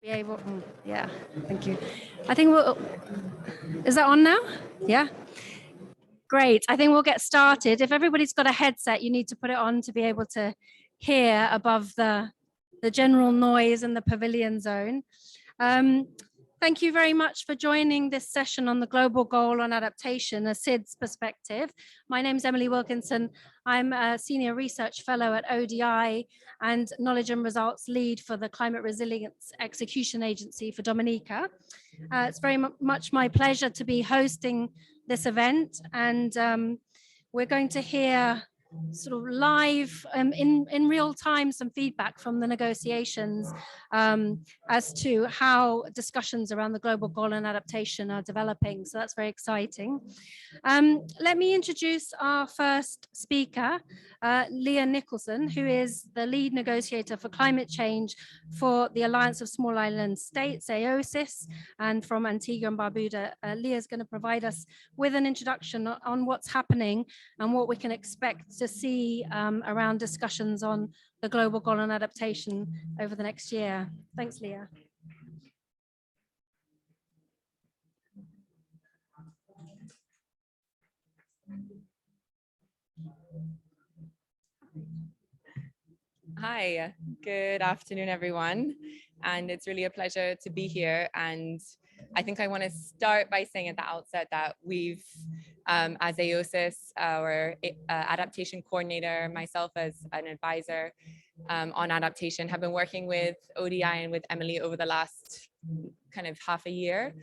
Be able, yeah, thank you. I think is that on now? Yeah. Great. I think we'll get started. If everybody's got a headset, you need to put it on to be able to hear above the general noise in the pavilion zone. Thank you very much for joining this session on the Global Goal on Adaptation, a SIDS perspective. My name is Emily Wilkinson. I'm a Senior Research Fellow at ODI and Knowledge and Results Lead for the Climate Resilience Execution Agency for Dominica. It's very much my pleasure to be hosting this event, and we're going to hear sort of live in real time some feedback from the negotiations as to how discussions around the global goal and adaptation are developing. So that's very exciting. Let me introduce our first speaker, Leah Nicholson, who is the lead negotiator for climate change for the Alliance of Small Island States, Aiosis, and from Antigua and Barbuda. Leah is going to provide us with an introduction on what's happening and what we can expect to see around discussions on the global goal and adaptation over the next year. Thanks, Leah. Hi, good afternoon, everyone. And it's really a pleasure to be here. And I think I want to start by saying at the outset that we've, as Aiosis, our adaptation coordinator, myself as an advisor on adaptation, have been working with ODI and with Emily over the last kind of half a year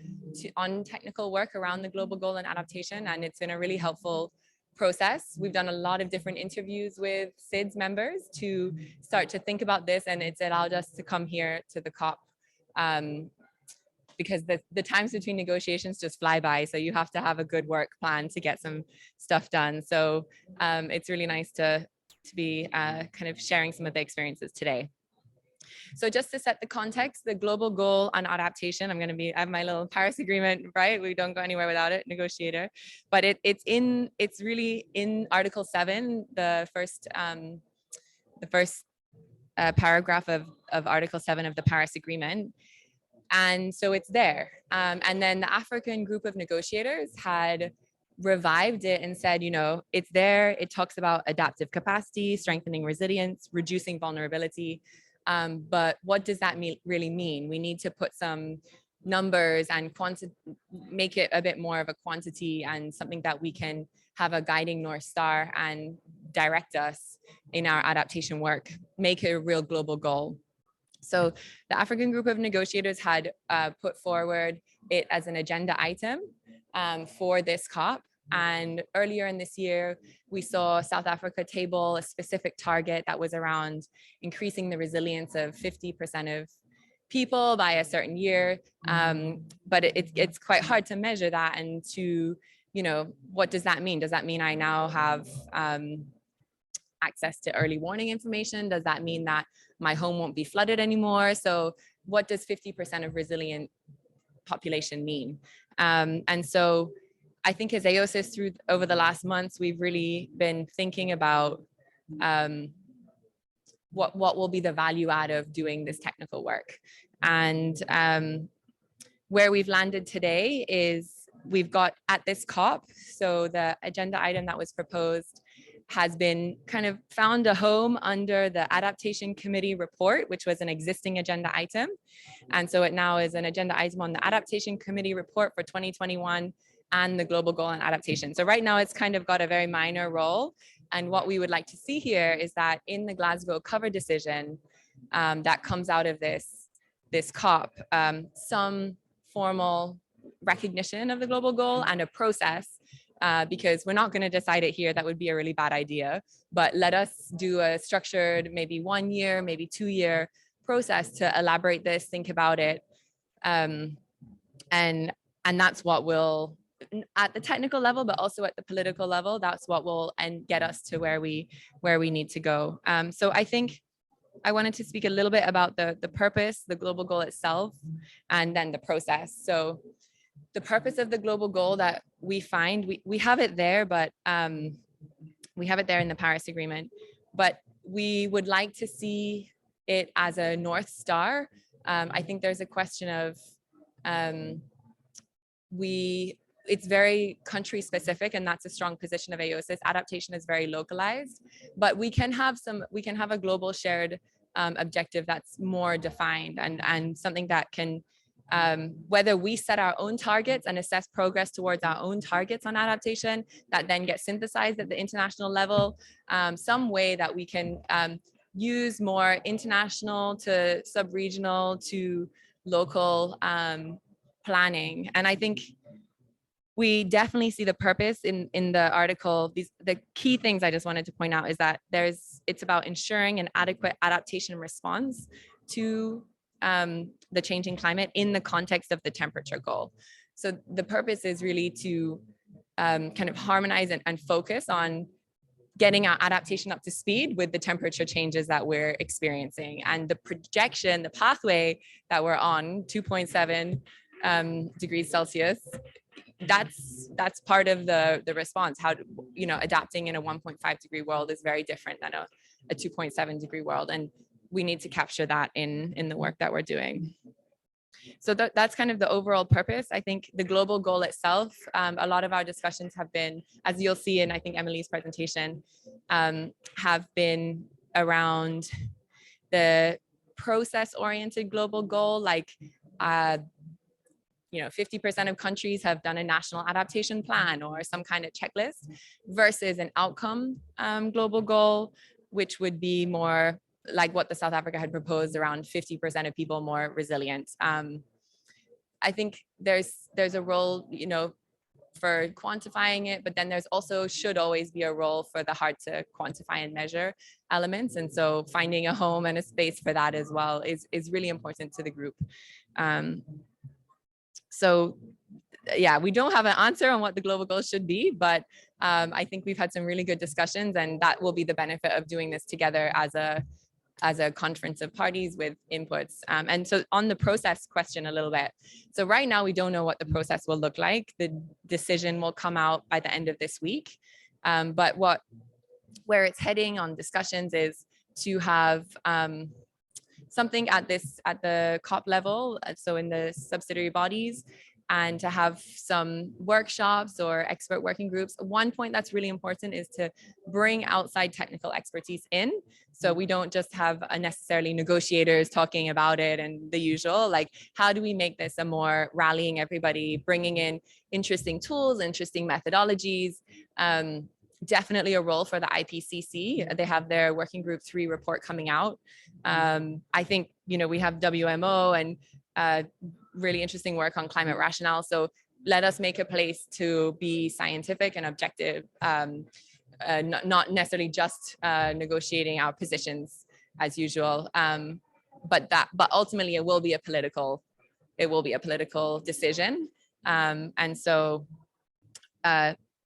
on technical work around the global goal and adaptation. And it's been a really helpful process. We've done a lot of different interviews with SIDS members to start to think about this, and it's allowed us to come here to the COP because the times between negotiations just fly by, so you have to have a good work plan to get some stuff done. So it's really nice to be kind of sharing some of the experiences today. So just to set the context, the global goal on adaptation, I have my little Paris Agreement, right? We don't go anywhere without it, Negotiator. But it's really in Article 7, the first paragraph of Article 7 of the Paris Agreement. And so it's there. And then the African group of negotiators had revived it and said, you know, it's there. It talks about adaptive capacity, strengthening resilience, reducing vulnerability. But what does that really mean? We need to put some numbers and make it a bit more of a quantity and something that we can have a guiding North Star and direct us in our adaptation work, make it a real global goal. So the African group of negotiators had put forward it as an agenda item for this COP. And earlier in this year, we saw South Africa table a specific target that was around increasing the resilience of 50% of people by a certain year. But it's quite hard to measure that and to, you know, what does that mean? Does that mean I now have access to early warning information? Does that mean that my home won't be flooded anymore? So what does 50% of resilient population mean? And so I think as Aiosis over the last months, we've really been thinking about what will be the value add of doing this technical work. And where we've landed today is we've got at this COP, so the agenda item that was proposed has been kind of found a home under the Adaptation Committee report, which was an existing agenda item. And so it now is an agenda item on the Adaptation Committee report for 2021 and the global goal and adaptation. So right now it's kind of got a very minor role. And what we would like to see here is that in the Glasgow cover decision that comes out of this COP, some formal recognition of the global goal and a process, because we're not going to decide it here. That would be a really bad idea. But let us do a structured, maybe 1 year, maybe 2 year process to elaborate this, think about it. And that's what will, at the technical level, but also at the political level, that's what will get us to where we need to go. So I think I wanted to speak a little bit about the purpose, the global goal itself, and then the process. So the purpose of the global goal that we find, we have it there, but we have it there in the Paris Agreement, but we would like to see it as a North Star I think there's a question of it's very country specific, and that's a strong position of Aiosis. Adaptation is very localized, but we can have a global shared objective that's more defined, and something that can, whether we set our own targets and assess progress towards our own targets on adaptation, that then get synthesized at the international level, some way that we can use more international to sub-regional to local planning. And I think we definitely see the purpose in the article. The key things I just wanted to point out is that it's about ensuring an adequate adaptation response to the changing climate in the context of the temperature goal. So the purpose is really to kind of harmonize and focus on getting our adaptation up to speed with the temperature changes that we're experiencing, and the projection, the pathway that we're on, 2.7 degrees Celsius. That's part of the response. How, you know, adapting in a 1.5 degree world is very different than a 2.7 degree world, and we need to capture that in the work that we're doing. So that's kind of the overall purpose. I think the global goal itself, a lot of our discussions have been, as you'll see in I think Emily's presentation, have been around the process-oriented global goal, like 50% of countries have done a national adaptation plan or some kind of checklist, versus an outcome global goal, which would be more like what the South Africa had proposed, around 50% of people more resilient. I think there's a role, for quantifying it, but then there's also should always be a role for the hard to quantify and measure elements. And so finding a home and a space for that as well is really important to the group. So yeah, we don't have an answer on what the global goals should be, but I think we've had some really good discussions, and that will be the benefit of doing this together as a conference of parties with inputs. And so on the process question a little bit. So right now we don't know what the process will look like. The decision will come out by the end of this week. But where it's heading on discussions is to have something at the COP level, so in the subsidiary bodies, and to have some workshops or expert working groups. One point that's really important is to bring outside technical expertise in. So we don't just have necessarily negotiators talking about it and the usual, like how do we make this a more rallying everybody, bringing in interesting tools, interesting methodologies, definitely a role for the IPCC. They have their working group 3 report coming out. I think, we have WMO and really interesting work on climate rationale. So let us make a place to be scientific and objective, not necessarily just negotiating our positions as usual. But ultimately it will be a political decision. And so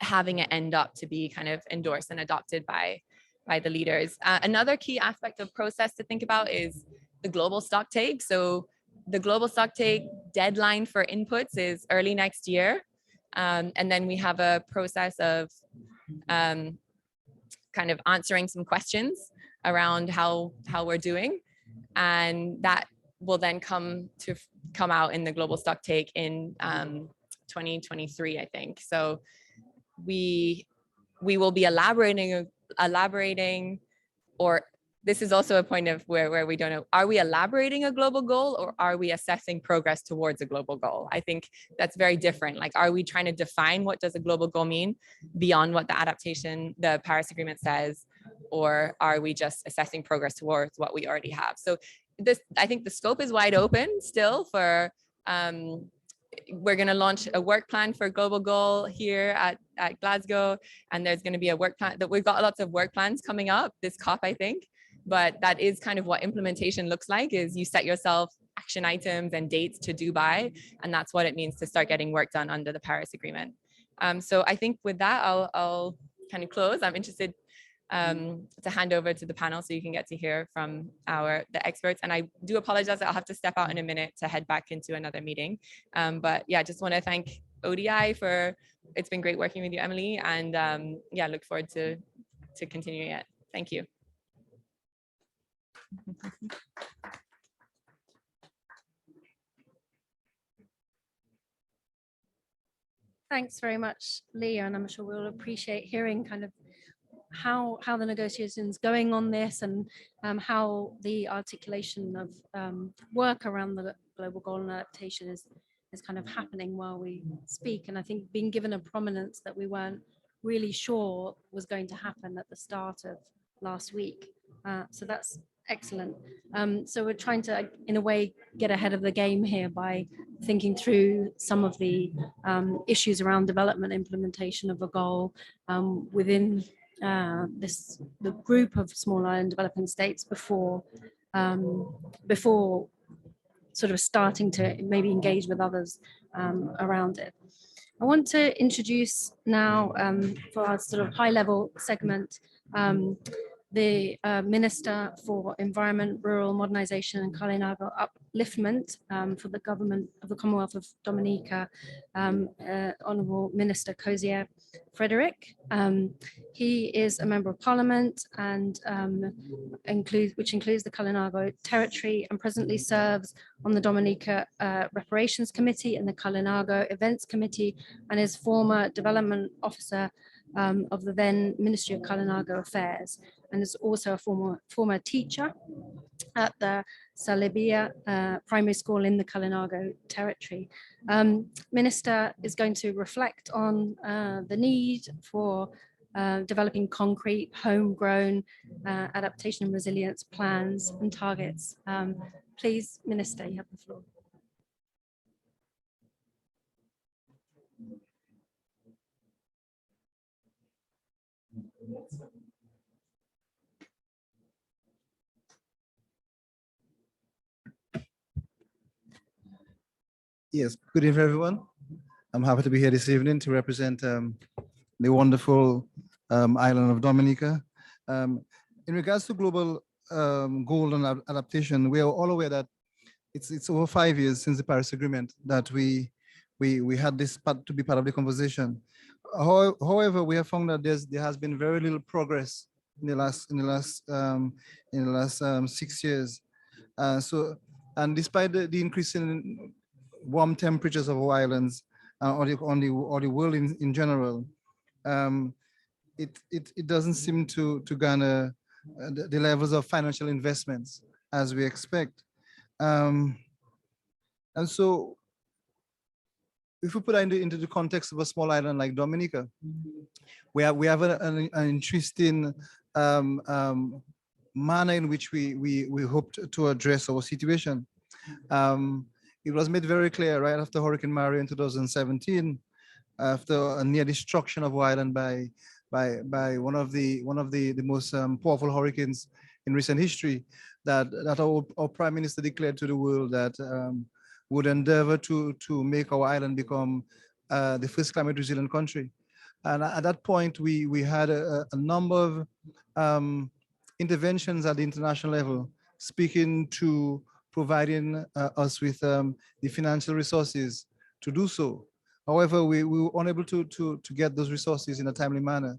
having it end up to be kind of endorsed and adopted by the leaders. Another key aspect of process to think about is the global stocktake. So the global stocktake deadline for inputs is early next year. And then we have a process of kind of answering some questions around how we're doing. And that will then come out in the global stocktake in 2023, I think. So we will be elaborating, or this is also a point of where we don't know, are we elaborating a global goal or are we assessing progress towards a global goal? I think that's very different. Like, are we trying to define what does a global goal mean beyond what the Paris Agreement says, or are we just assessing progress towards what we already have? So I think the scope is wide open still for, we're going to launch a work plan for global goal here at Glasgow, and there's going to be a work plan that we've got lots of work plans coming up this COP, I think. But that is kind of what implementation looks like, is you set yourself action items and dates to do by, and that's what it means to start getting work done under the Paris Agreement. So I think with that, I'll kind of close. I'm interested to hand over to the panel so you can get to hear from the experts. And I do apologize, I'll have to step out in a minute to head back into another meeting. But yeah, just want to thank ODI it's been great working with you, Emily, and yeah, look forward to continuing it. Thank you. Thanks very much, Leah, and I'm sure we'll appreciate hearing kind of how the negotiations going on this, and how the articulation of work around the global goal and adaptation is kind of happening while we speak. And I think being given a prominence that we weren't really sure was going to happen at the start of last week. So that's excellent. So we're trying to, in a way, get ahead of the game here by thinking through some of the issues around development implementation of a goal within the group of small island developing states before sort of starting to maybe engage with others around it. I want to introduce now for our sort of high level segment the Minister for Environment, Rural Modernisation and Kalinago Upliftment for the Government of the Commonwealth of Dominica, Honourable Minister Cozier Frederick. He is a Member of Parliament and which includes the Kalinago territory, and presently serves on the Dominica Reparations Committee and the Kalinago Events Committee, and is former Development Officer of the then Ministry of Kalinago Affairs, and is also a former teacher at the Salibia Primary School in the Kalinago territory. Minister is going to reflect on the need for developing concrete, homegrown adaptation and resilience plans and targets. Please, Minister, you have the floor. Yes, good evening, everyone. I'm happy to be here this evening to represent the wonderful island of Dominica. In regards to global goal and adaptation, we are all aware that it's over 5 years since the Paris Agreement that we had this part to be part of the conversation. However, we have found that there has been very little progress in the last 6 years. And despite the increase in warm temperatures of our islands or the world in general, it doesn't seem to garner the levels of financial investments as we expect. And so if we put that into the context of a small island like Dominica, we have an interesting manner in which we hope to address our situation. It was made very clear right after Hurricane Maria in 2017, after a near destruction of our island by one of the most powerful hurricanes in recent history, that our Prime Minister declared to the world that would endeavor to make our island become the first climate resilient country. And at that point, we had a number of interventions at the international level, speaking to providing us with the financial resources to do so. However, we were unable to get those resources in a timely manner.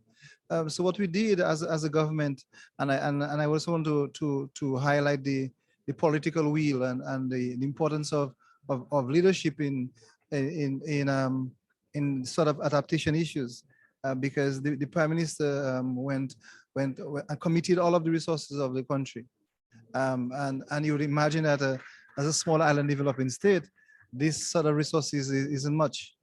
So what we did as a government, and I also want to highlight the political will and the importance of leadership in sort of adaptation issues, because the Prime Minister went and committed all of the resources of the country. And you would imagine that as a small island developing state, this sort of resources isn't much.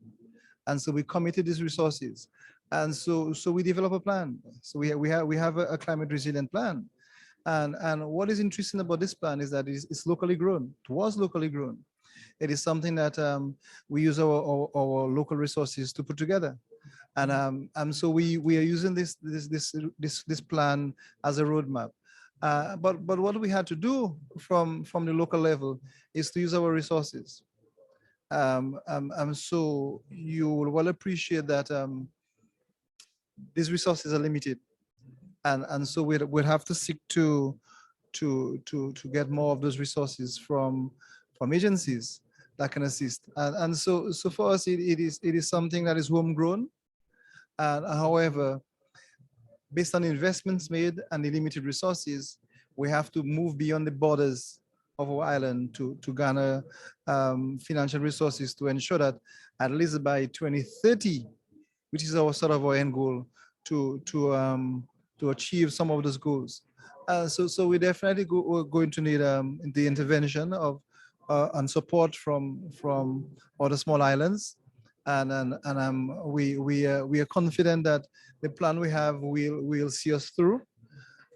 And so we committed these resources. And so we develop a plan. So we have a climate resilient plan. And what is interesting about this plan is that it's locally grown. It was locally grown. It is something that we use our local resources to put together. And so we are using this plan as a roadmap. But what we had to do from the local level is to use our resources. So you will well appreciate that these resources are limited, and so we'd have to seek to get more of those resources from agencies that can assist. And so for us, it is something that is homegrown. However, based on investments made and the limited resources, we have to move beyond the borders of our island to garner financial resources to ensure that at least by 2030, which is our sort of our end goal, to achieve some of those goals. So we definitely we're going to need the intervention of and support from other small islands, and we are confident that the plan we have will see us through.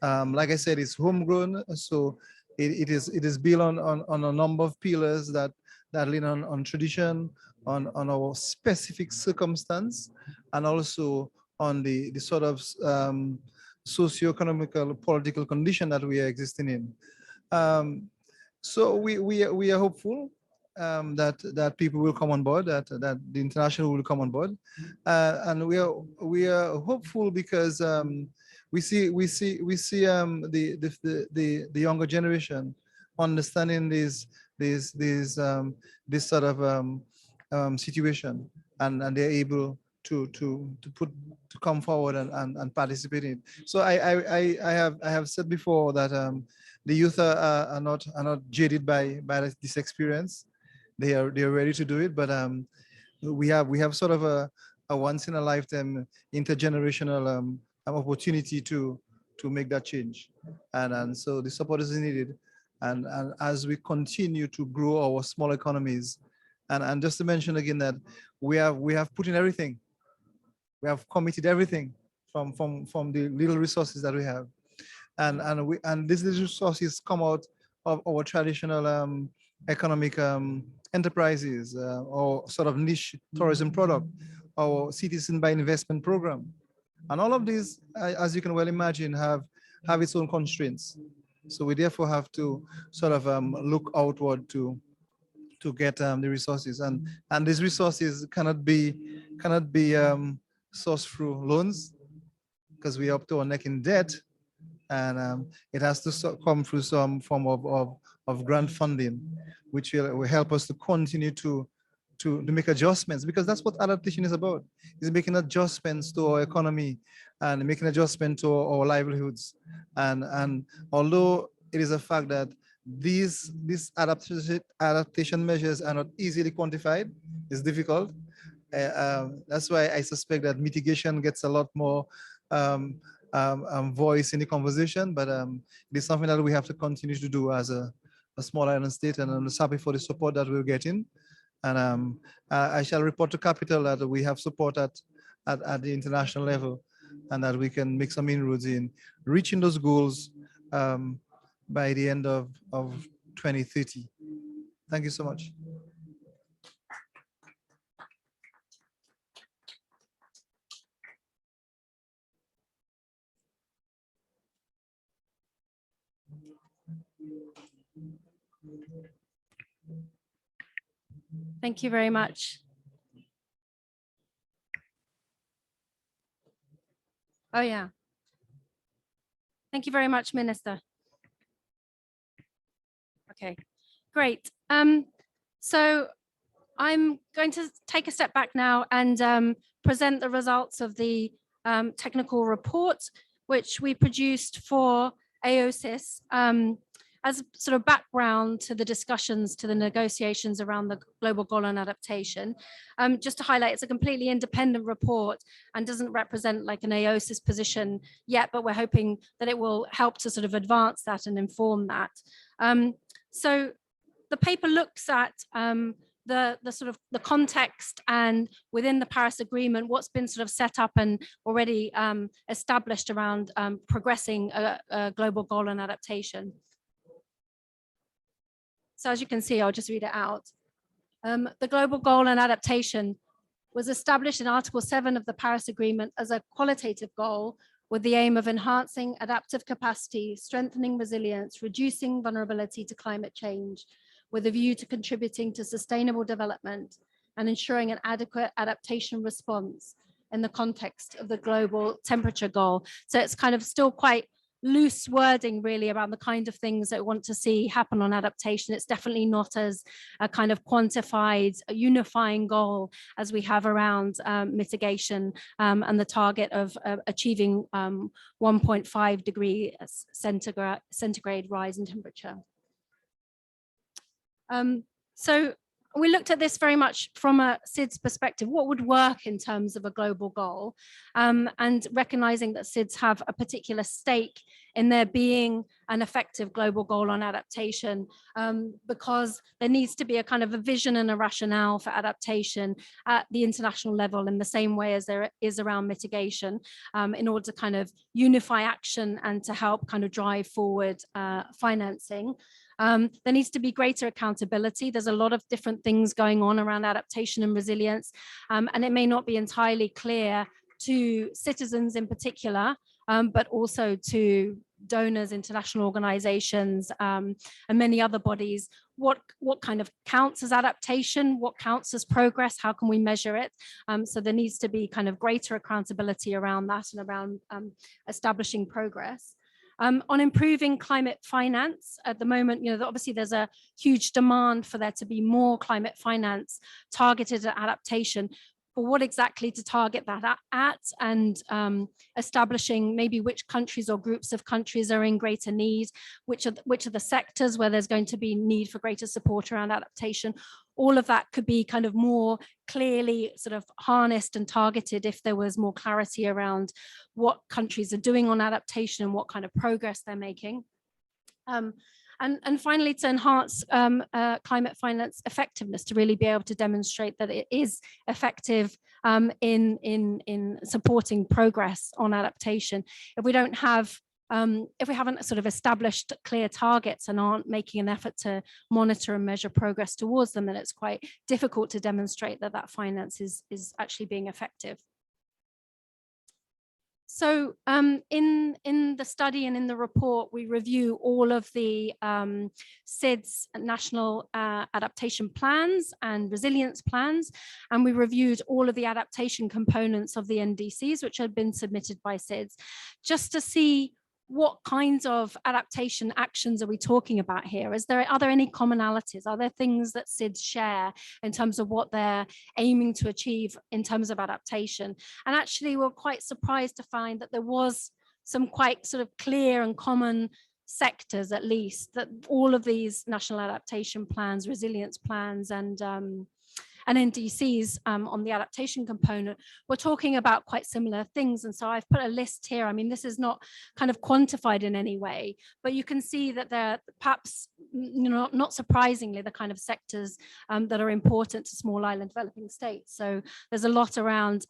Like I said, it's homegrown, so it is built on a number of pillars that lean on tradition, on our specific circumstance, and also on the sort of socio-economical political condition that we are existing in. So we are hopeful that people will come on board, that the international will come on board, and we are hopeful because we see the younger generation understanding this sort of situation, and they're able to come forward and participate in. So I have said before that the youth are not jaded by this experience. They are ready to do it, but we have sort of a once in a lifetime intergenerational opportunity to make that change, and so the support is needed, and as we continue to grow our small economies, and just to mention again that we have put in everything. We have committed everything from the little resources that we have, and these little resources come out of our traditional economic enterprises, or sort of niche tourism product, our citizen by investment program, and all of these, as you can well imagine, have its own constraints. So we therefore have to sort of look outward to get the resources, and these resources cannot be sourced through loans, because we are up to our neck in debt, and it has to come through some form of grant funding, which will help us to continue to make adjustments, because that's what adaptation is about, is making adjustments to our economy and making adjustments to our livelihoods. And although it is a fact that these adaptation measures are not easily quantified, it's difficult. That's why I suspect that mitigation gets a lot more voice in the conversation, but it's something that we have to continue to do as a small island state, and I'm just happy for the support that we're getting. And I shall report to Capital that we have support at the international level, and that we can make some inroads in reaching those goals by the end of 2030. Thank you so much. Thank you very much. Oh, yeah. Thank you very much, Minister. Okay, great. So I'm going to take a step back now and present the results of the technical report, which we produced for Aiosis as sort of background to the discussions, to the negotiations around the global goal on adaptation. Just to highlight, it's a completely independent report and doesn't represent like an Aiosis position yet, but we're hoping that it will help to sort of advance that and inform that. So the paper looks at the sort of the context, and within the Paris Agreement, what's been sort of set up and already established around progressing a global goal on adaptation. So as you can see, I'll just read it out. The global goal on adaptation was established in Article 7 of the Paris Agreement as a qualitative goal with the aim of enhancing adaptive capacity, strengthening resilience, reducing vulnerability to climate change, with a view to contributing to sustainable development and ensuring an adequate adaptation response in the context of the global temperature goal. So it's kind of still quite loose wording really around the kind of things that we want to see happen on adaptation. It's definitely not as a kind of quantified, unifying goal as we have around mitigation and the target of achieving 1.5 degree centigrade rise in temperature. So we looked at this very much from a SIDS perspective. What would work in terms of a global goal, and recognizing that SIDS have a particular stake in there being an effective global goal on adaptation, because there needs to be a kind of a vision and a rationale for adaptation at the international level in the same way as there is around mitigation, in order to kind of unify action and to help kind of drive forward financing. There needs to be greater accountability. There's a lot of different things going on around adaptation and resilience, and it may not be entirely clear to citizens in particular, but also to donors, international organizations, and many other bodies, what kind of counts as adaptation, what counts as progress, how can we measure it? So there needs to be kind of greater accountability around that and around establishing progress. On improving climate finance, at the moment, obviously there's a huge demand for there to be more climate finance targeted at adaptation. For what exactly to target that at, and establishing maybe which countries or groups of countries are in greater need, which are the sectors where there's going to be need for greater support around adaptation. All of that could be kind of more clearly sort of harnessed and targeted if there was more clarity around what countries are doing on adaptation and what kind of progress they're making. And finally, to enhance climate finance effectiveness, to really be able to demonstrate that it is effective in supporting progress on adaptation. If we don't have, if we haven't sort of established clear targets and aren't making an effort to monitor and measure progress towards them, then it's quite difficult to demonstrate that that finance is actually being effective. So in the study and in the report, we review all of the SIDS national adaptation plans and resilience plans, and we reviewed all of the adaptation components of the NDCs, which had been submitted by SIDS, just to see what kinds of adaptation actions are we talking about here? Are there any commonalities? Are there things that SIDS share in terms of what they're aiming to achieve in terms of adaptation? And actually, we're quite surprised to find that there was some quite sort of clear and common sectors, at least, that all of these national adaptation plans, resilience plans, and NDCs on the adaptation component, we're talking about quite similar things. And so I've put a list here. I mean, this is not kind of quantified in any way, but you can see that they're perhaps, not surprisingly, the kind of sectors that are important to small island developing states. So there's a lot around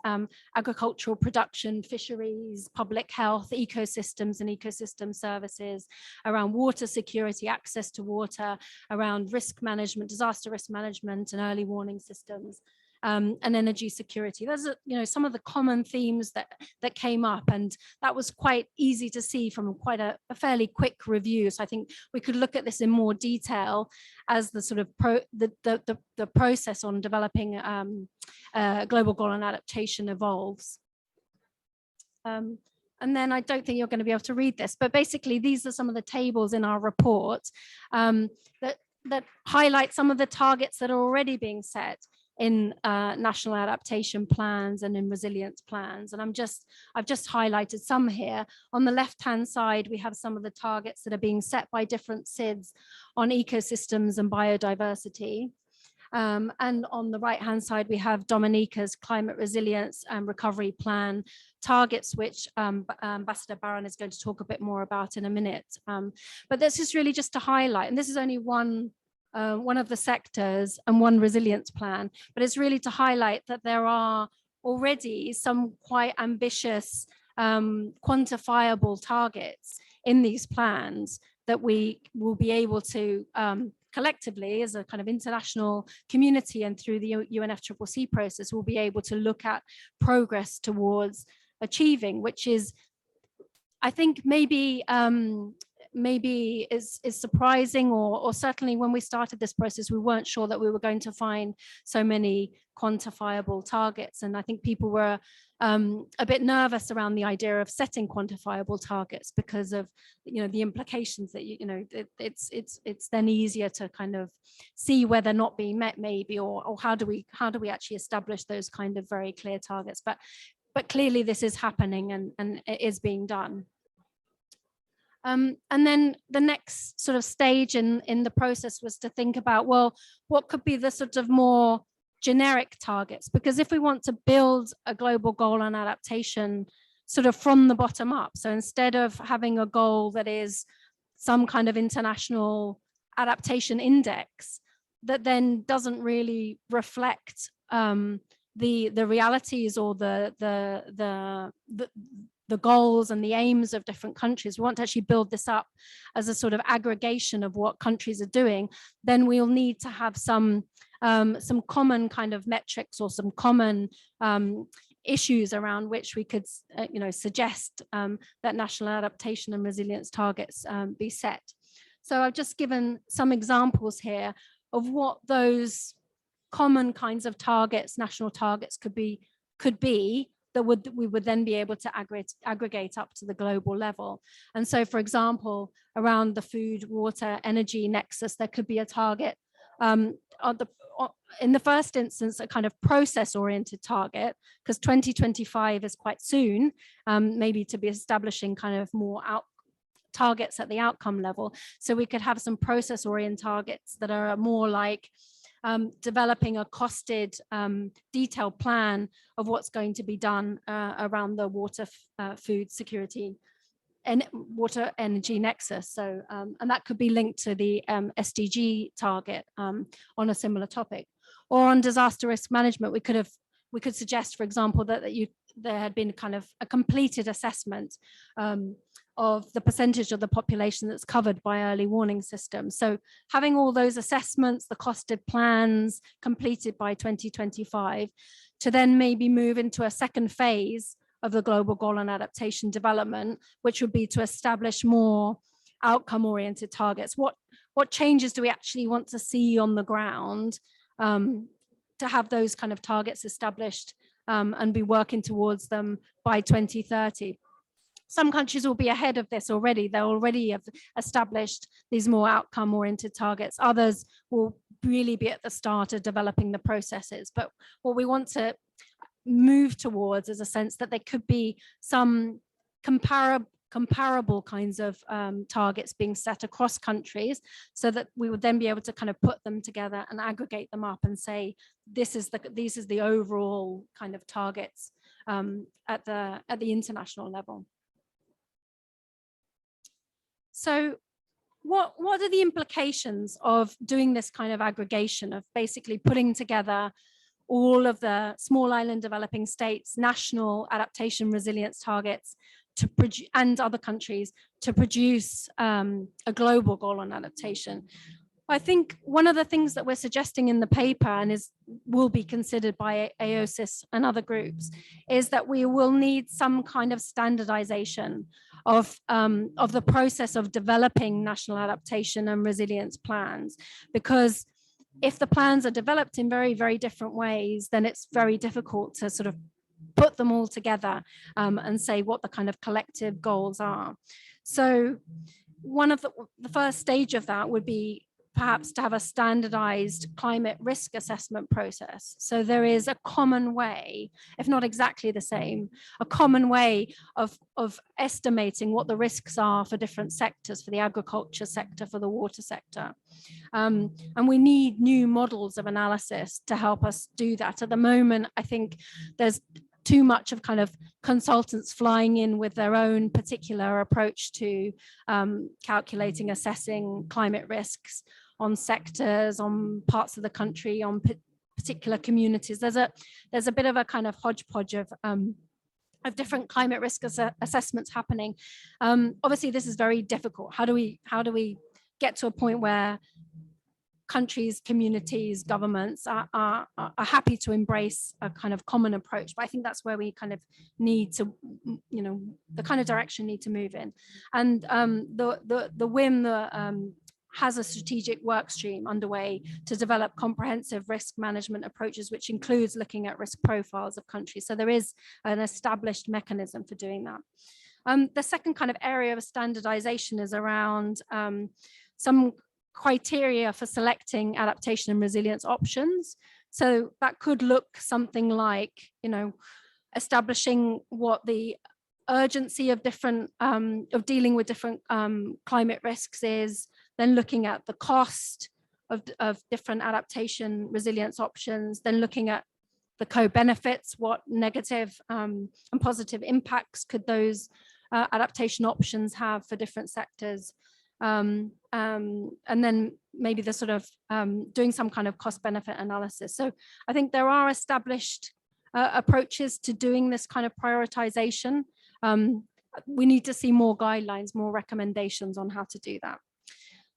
agricultural production, fisheries, public health, ecosystems and ecosystem services, around water security, access to water, around risk management, disaster risk management and early warning systems. And energy security. Those are, some of the common themes that came up, and that was quite easy to see from quite a fairly quick review. So I think we could look at this in more detail as the sort of the process on developing global goal and adaptation evolves. And then I don't think you're going to be able to read this, but basically these are some of the tables in our report that highlight some of the targets that are already being set in national adaptation plans and in resilience plans. And I've just highlighted some here. On the left-hand side, we have some of the targets that are being set by different SIDS on ecosystems and biodiversity. And on the right-hand side, we have Dominica's climate resilience and recovery plan targets, which Ambassador Baron is going to talk a bit more about in a minute. But this is really just to highlight, and this is only one of the sectors and one resilience plan, but it's really to highlight that there are already some quite ambitious quantifiable targets in these plans that we will be able to collectively as a kind of international community and through the UNFCCC process, we'll be able to look at progress towards achieving, which is, I think, maybe is surprising, or certainly when we started this process, we weren't sure that we were going to find so many quantifiable targets. And I think people were a bit nervous around the idea of setting quantifiable targets because of, the implications that, it's then easier to kind of see where they're not being met maybe, or how do we actually establish those kind of very clear targets. But clearly this is happening and it is being done. And then the next sort of stage in the process was to think about, well, what could be the sort of more generic targets? Because if we want to build a global goal on adaptation sort of from the bottom up, so instead of having a goal that is some kind of international adaptation index that then doesn't really reflect the realities or the goals and the aims of different countries, we want to actually build this up as a sort of aggregation of what countries are doing, then we'll need to have some common kind of metrics or some common issues around which we could suggest that national adaptation and resilience targets be set. So I've just given some examples here of what those common kinds of targets, national targets could be that we would then be able to aggregate up to the global level. And so, for example, around the food, water, energy nexus, there could be a target in the first instance, a kind of process-oriented target, because 2025 is quite soon, maybe to be establishing kind of more targets at the outcome level. So we could have some process-oriented targets that are more like developing a costed detailed plan of what's going to be done around the water, food security and water energy nexus. So and that could be linked to the SDG target on a similar topic. Or on disaster risk management, we could suggest, for example, that there had been kind of a completed assessment of the percentage of the population that's covered by early warning systems. So having all those assessments, the costed plans completed by 2025, to then maybe move into a second phase of the global goal on adaptation development, which would be to establish more outcome-oriented targets. What changes do we actually want to see on the ground to have those kind of targets established and be working towards them by 2030? Some countries will be ahead of this already. They already have established these more outcome-oriented targets. Others will really be at the start of developing the processes. But what we want to move towards is a sense that there could be some comparable kinds of targets being set across countries, so that we would then be able to kind of put them together and aggregate them up and say, this is the overall kind of targets at the international level. So what are the implications of doing this kind of aggregation, of basically putting together all of the small island developing states, national adaptation resilience targets to produce, and other countries, to produce a global goal on adaptation? I think one of the things that we're suggesting in the paper, and will be considered by Aiosis and other groups, is that we will need some kind of standardization of the process of developing national adaptation and resilience plans, because if the plans are developed in very, very different ways, then it's very difficult to sort of put them all together and say what the kind of collective goals are. So one of the first stage of that would be perhaps to have a standardized climate risk assessment process. So there is a common way, if not exactly the same, a common way of estimating what the risks are for different sectors, for the agriculture sector, for the water sector. And we need new models of analysis to help us do that. At the moment, I think there's too much of kind of consultants flying in with their own particular approach to calculating, assessing climate risks on sectors, on parts of the country, on particular communities. There's a bit of a kind of hodgepodge of different climate risk assessments happening. Obviously, this is very difficult. How do we get to a point where countries, communities, governments are happy to embrace a kind of common approach? But I think that's where we kind of need to, the kind of direction need to move in. And the WIM has a strategic work stream underway to develop comprehensive risk management approaches, which includes looking at risk profiles of countries. So there is an established mechanism for doing that. The second kind of area of standardization is around some criteria for selecting adaptation and resilience options. So that could look something like, establishing what the urgency of different of dealing with different climate risks is, then looking at the cost of different adaptation resilience options, then looking at the co-benefits, what negative and positive impacts could those adaptation options have for different sectors, and then maybe the sort of doing some kind of cost benefit analysis. So I think there are established approaches to doing this kind of prioritization. We need to see more guidelines, more recommendations on how to do that.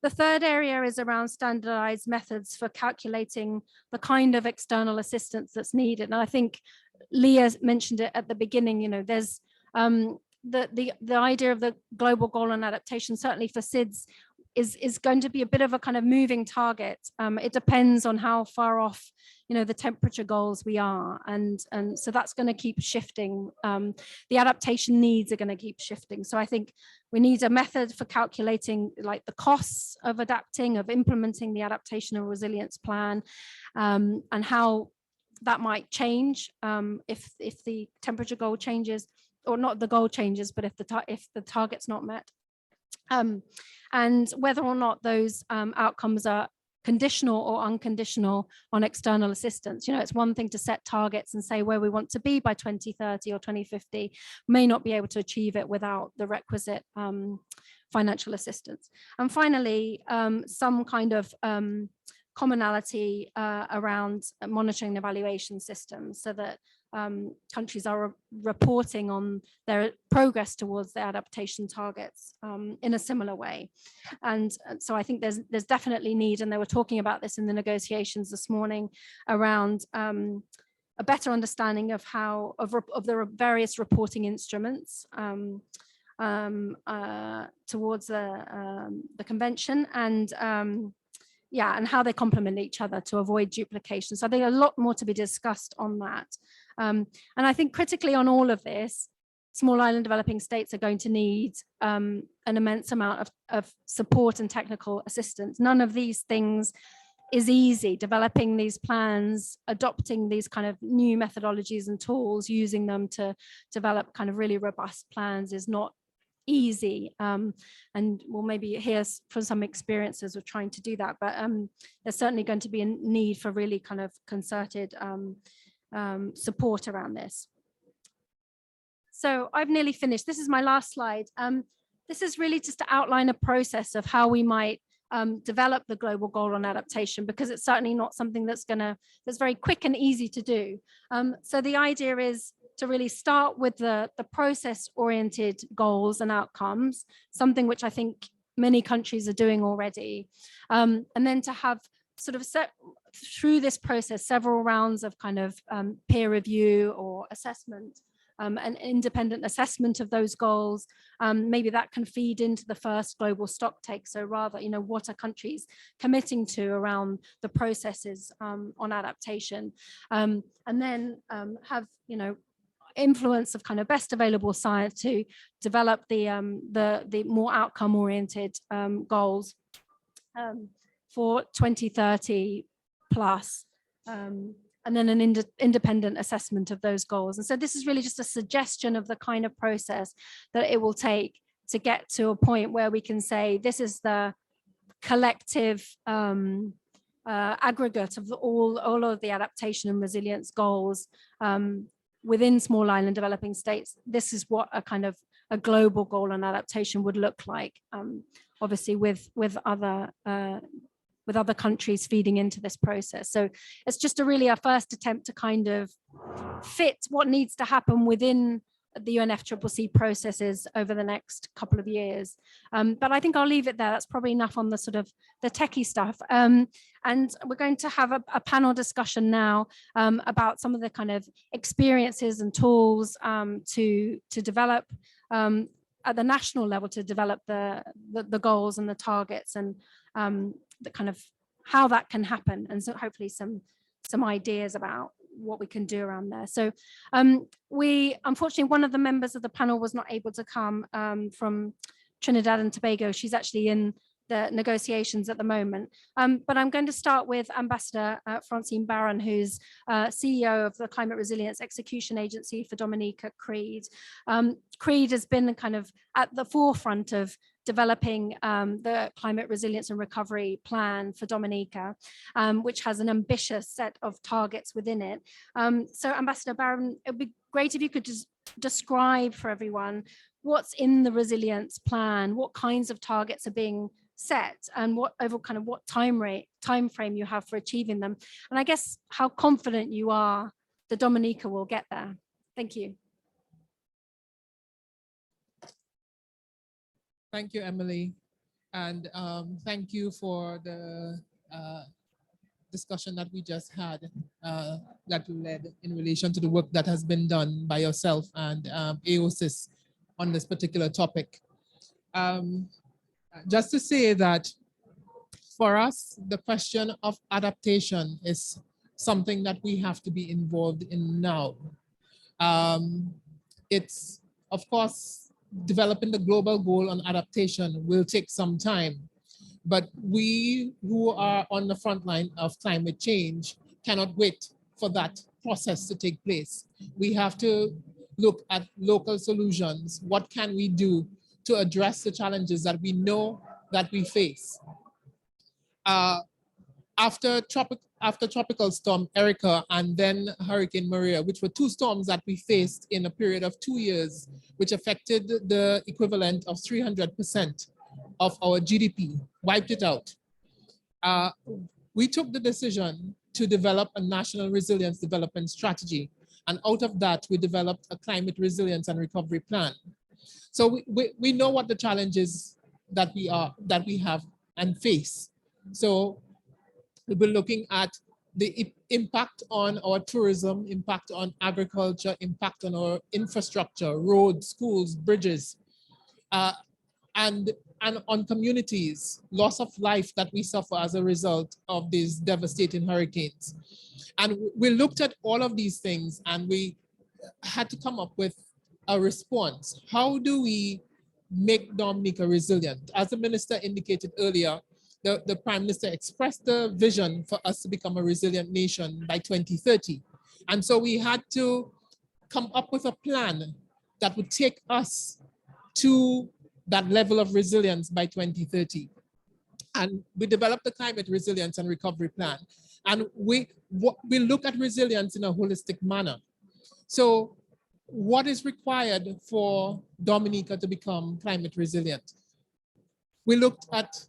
The third area is around standardized methods for calculating the kind of external assistance that's needed. And I think Leah mentioned it at the beginning, you know, there's the idea of the global goal on adaptation, certainly for SIDS, is going to be a bit of a kind of moving target. It depends on how far off, you know, the temperature goals we are. And so that's going to keep shifting. The adaptation needs are going to keep shifting. So I think we need a method for calculating like the costs of adapting, of implementing the adaptation and resilience plan, and how that might change if the temperature goal changes, or not the goal changes, but if the target's not met. And whether or not those outcomes are conditional or unconditional on external assistance. You know, it's one thing to set targets and say where we want to be by 2030 or 2050, may not be able to achieve it without the requisite financial assistance. And finally, some kind of commonality around monitoring and evaluation systems, so that countries are reporting on their progress towards their adaptation targets in a similar way. And so I think there's definitely need, and they were talking about this in the negotiations this morning, around a better understanding of how of the various reporting instruments towards the convention, and yeah, and how they complement each other to avoid duplication. So I think a lot more to be discussed on that. And I think critically on all of this, small island developing states are going to need an immense amount of support and technical assistance. None of these things is easy. Developing these plans, adopting these kind of new methodologies and tools, using them to develop kind of really robust plans is not easy, and we'll maybe hear from some experiences of trying to do that, but there's certainly going to be a need for really kind of concerted support around this. So I've nearly finished. This is my last slide. This is really just to outline a process of how we might develop the global goal on adaptation, because it's certainly not something that's very quick and easy to do. So the idea is to really start with the process-oriented goals and outcomes, something which I think many countries are doing already, and then to have sort of set through this process several rounds of kind of peer review or assessment, an independent assessment of those goals. Maybe that can feed into the first global stock take. So rather, you know, what are countries committing to around the processes on adaptation, and then have, you know, influence of kind of best available science to develop the more outcome oriented goals for 2030 plus, and then an independent assessment of those goals. And so this is really just a suggestion of the kind of process that it will take to get to a point where we can say this is the collective aggregate of all of the adaptation and resilience goals within small island developing states. This is what a kind of a global goal on adaptation would look like, obviously with other countries feeding into this process. So it's just a first attempt to kind of fit what needs to happen within the UNFCCC processes over the next couple of years. But I think I'll leave it there. That's probably enough on the sort of the techie stuff. And we're going to have a panel discussion now about some of the kind of experiences and tools to develop at the national level, to develop the goals and the targets, and the kind of how that can happen. And so hopefully some ideas about what we can do around there. So unfortunately, one of the members of the panel was not able to come from Trinidad and Tobago. She's actually in the negotiations at the moment. But I'm going to start with Ambassador Francine Baron, who's CEO of the Climate Resilience Execution Agency for Dominica, CREED. CREED has been kind of at the forefront of developing the Climate Resilience and Recovery Plan for Dominica, which has an ambitious set of targets within it. So Ambassador Baron, it would be great if you could just describe for everyone what's in the resilience plan, what kinds of targets are being set, and what time frame you have for achieving them, and I guess how confident you are that Dominica will get there. Thank you. Thank you, Emily, and thank you for the discussion that we just had, that you led in relation to the work that has been done by yourself and Aiosis on this particular topic. Just to say that for us, the question of adaptation is something that we have to be involved in now. It's, of course, developing the global goal on adaptation will take some time, but we who are on the front line of climate change cannot wait for that process to take place. We have to look at local solutions. What can we do to address the challenges that we know that we face? After Tropical Storm Erica and then Hurricane Maria, which were two storms that we faced in a period of 2 years, which affected the equivalent of 300% of our GDP, wiped it out. We took the decision to develop a national resilience development strategy. And out of that, we developed a climate resilience and recovery plan. So we know what the challenges that we have and face. So we're looking at the impact on our tourism, impact on agriculture, impact on our infrastructure, roads, schools, bridges, and on communities, loss of life that we suffer as a result of these devastating hurricanes. And we looked at all of these things and we had to come up with a response. How do we make Dominica resilient? As the minister indicated earlier, the Prime Minister expressed the vision for us to become a resilient nation by 2030. And so we had to come up with a plan that would take us to that level of resilience by 2030. And we developed the Climate Resilience and Recovery Plan. And we look at resilience in a holistic manner. So what is required for Dominica to become climate resilient? We looked at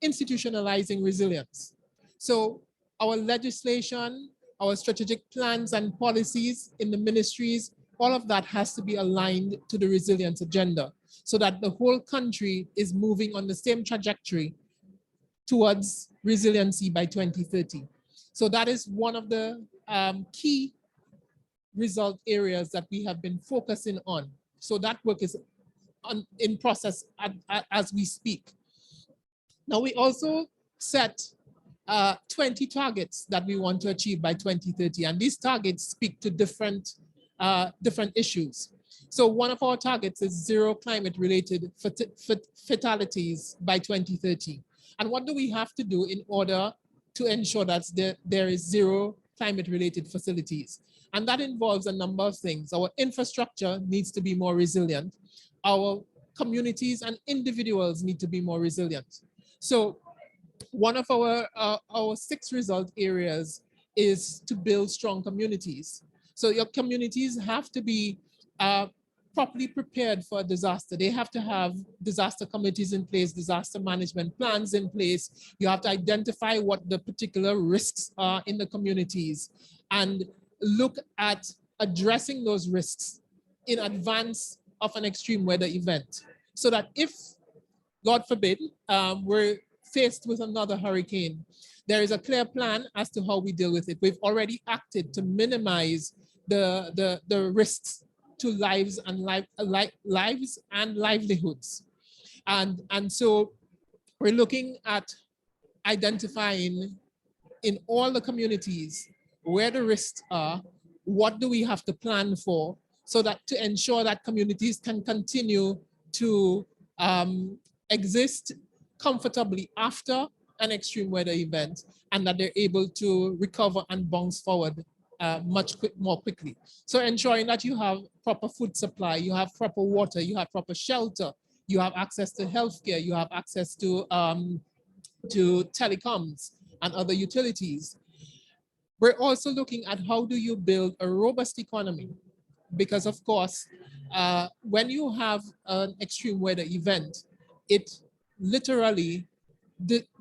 institutionalizing resilience. So our legislation, our strategic plans and policies in the ministries, all of that has to be aligned to the resilience agenda so that the whole country is moving on the same trajectory towards resiliency by 2030. So that is one of the key result areas that we have been focusing on. So that work is in process as we speak. Now we also set 20 targets that we want to achieve by 2030, and these targets speak to different issues. So one of our targets is zero climate-related fatalities by 2030. And what do we have to do in order to ensure that there is zero climate-related facilities? And that involves a number of things. Our infrastructure needs to be more resilient. Our communities and individuals need to be more resilient. So one of our 6 result areas is to build strong communities. So your communities have to be properly prepared for a disaster. They have to have disaster committees in place, disaster management plans in place. You have to identify what the particular risks are in the communities and look at addressing those risks in advance of an extreme weather event. So that if, God forbid, we're faced with another hurricane, there is a clear plan as to how we deal with it. We've already acted to minimize the risks to lives and livelihoods. And so we're looking at identifying in all the communities where the risks are, what do we have to plan for, so that to ensure that communities can continue to exist, comfortably after an extreme weather event, and that they're able to recover and bounce forward more quickly. So ensuring that you have proper food supply, you have proper water, you have proper shelter, you have access to healthcare, you have access to telecoms and other utilities. We're also looking at how do you build a robust economy, because of course, when you have an extreme weather event, it literally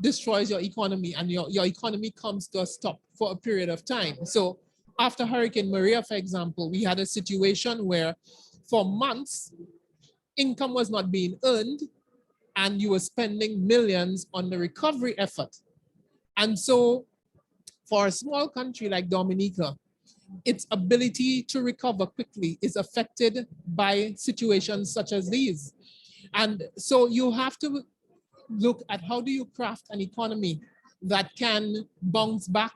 destroys your economy, and your economy comes to a stop for a period of time. So after Hurricane Maria, for example, we had a situation where for months, income was not being earned, and you were spending millions on the recovery effort. And so for a small country like Dominica, its ability to recover quickly is affected by situations such as these. And so you have to look at how do you craft an economy that can bounce back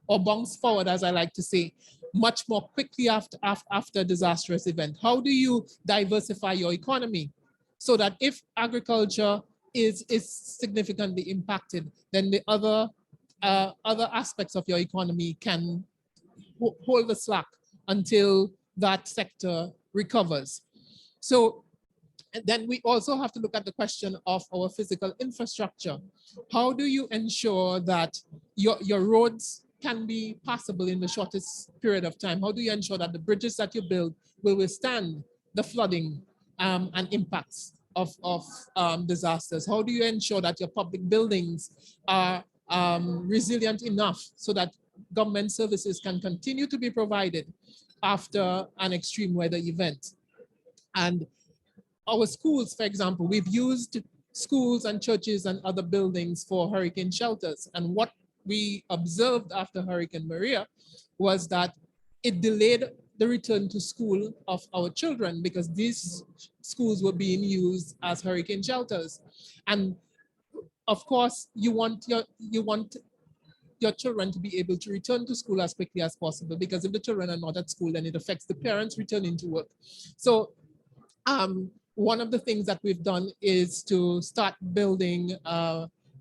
or bounce forward, as I like to say, much more quickly after a disastrous event. How do you diversify your economy so that if agriculture is significantly impacted, then the other aspects of your economy can hold the slack until that sector recovers. So then we also have to look at the question of our physical infrastructure. How do you ensure that your roads can be passable in the shortest period of time? How do you ensure that the bridges that you build will withstand the flooding and impacts of disasters? How do you ensure that your public buildings are resilient enough so that government services can continue to be provided after an extreme weather event? And our schools, for example, we've used schools and churches and other buildings for hurricane shelters. And what we observed after Hurricane Maria was that it delayed the return to school of our children, because these schools were being used as hurricane shelters. And of course, you want your children to be able to return to school as quickly as possible, because if the children are not at school, then it affects the parents returning to work. So one of the things that we've done is to start building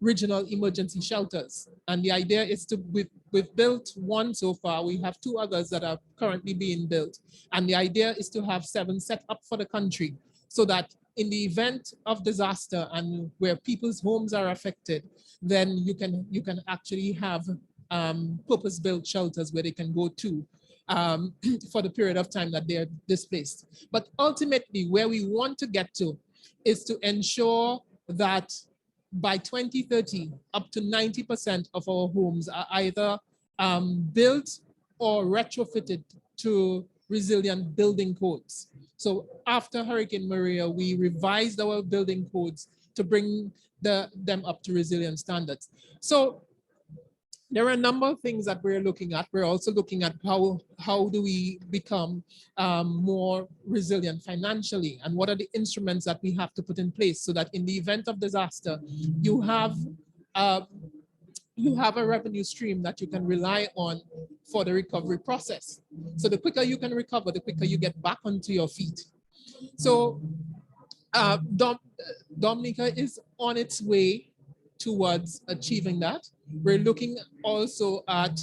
regional emergency shelters. And the idea is we've built one so far. We have 2 others that are currently being built. And the idea is to have 7 set up for the country, so that in the event of disaster and where people's homes are affected, then you can actually have purpose-built shelters where they can go to for the period of time that they're displaced. But ultimately, where we want to get to is to ensure that by 2030, up to 90% of our homes are either built or retrofitted to resilient building codes. So after Hurricane Maria, we revised our building codes to bring them up to resilient standards. So there are a number of things that we're looking at. We're also looking at how do we become more resilient financially, and what are the instruments that we have to put in place so that in the event of disaster, you have a revenue stream that you can rely on for the recovery process. So the quicker you can recover, the quicker you get back onto your feet. So Dominica is on its way towards achieving that. We're looking also at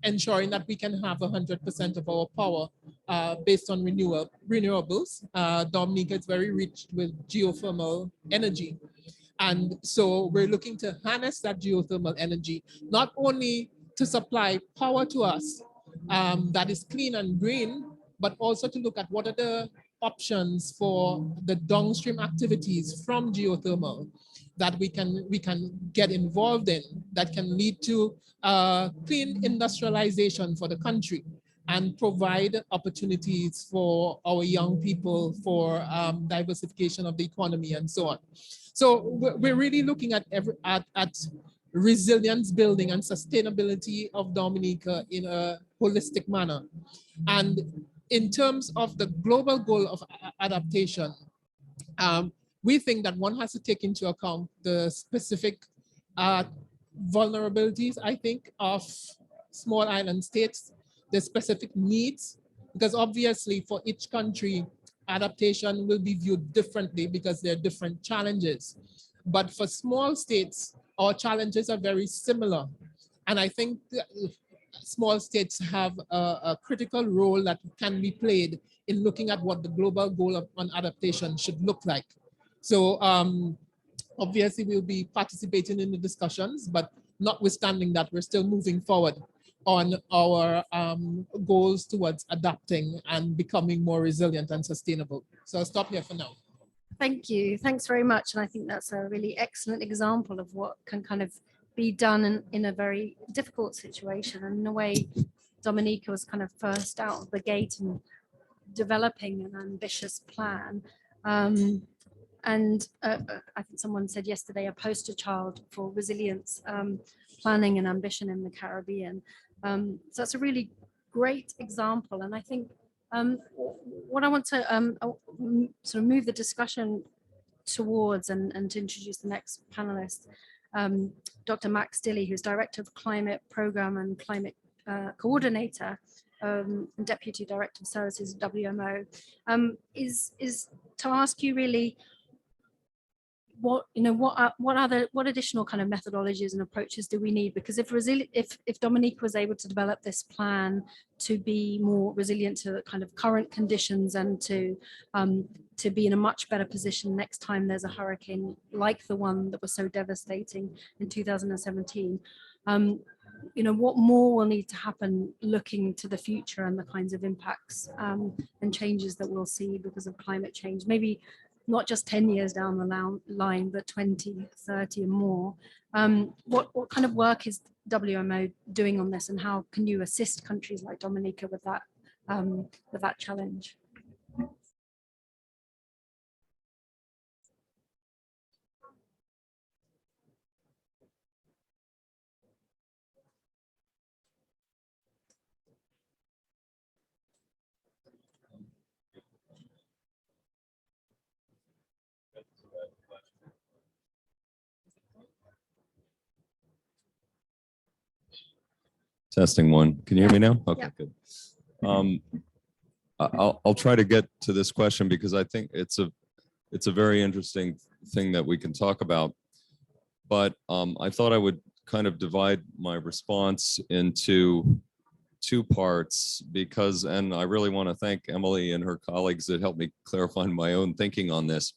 ensuring that we can have 100% of our power based on renewables. Dominica is very rich with geothermal energy. And so we're looking to harness that geothermal energy, not only to supply power to us that is clean and green, but also to look at what are the options for the downstream activities from geothermal that we can get involved in, that can lead to clean industrialization for the country and provide opportunities for our young people for diversification of the economy and so on. So we're really looking at resilience building and sustainability of Dominica in a holistic manner. And in terms of the global goal of adaptation, we think that one has to take into account the specific vulnerabilities, I think, of small island states, the specific needs, because obviously for each country, adaptation will be viewed differently because there are different challenges. But for small states, our challenges are very similar. And I think small states have a critical role that can be played in looking at what the global goal on adaptation should look like. So obviously we'll be participating in the discussions, but notwithstanding that, we're still moving forward on our goals towards adapting and becoming more resilient and sustainable. So I'll stop here for now. Thank you. Thanks very much. And I think that's a really excellent example of what can kind of be done in a very difficult situation. And in a way, Dominica was kind of first out of the gate and developing an ambitious plan. And I think someone said yesterday, a poster child for resilience, planning and ambition in the Caribbean. So that's a really great example. And I think what I want to sort of move the discussion towards and to introduce the next panelist, Dr. Max Dilley, who's Director of Climate Program and Climate Coordinator and Deputy Director of Services at WMO, is to ask you really what additional kind of methodologies and approaches do we need? Because if Dominica was able to develop this plan to be more resilient to kind of current conditions and to be in a much better position next time there's a hurricane like the one that was so devastating in 2017, what more will need to happen looking to the future and the kinds of impacts and changes that we'll see because of climate change? Maybe not just 10 years down the line, but 20, 30 and more. What kind of work is WMO doing on this, and how can you assist countries like Dominica with that challenge? Testing one. Can you hear me now? Okay, Yeah. good. I'll try to get to this question because I think it's a very interesting thing that we can talk about. But I thought I would kind of divide my response into two parts because, and I really want to thank Emily and her colleagues that helped me clarify my own thinking on this.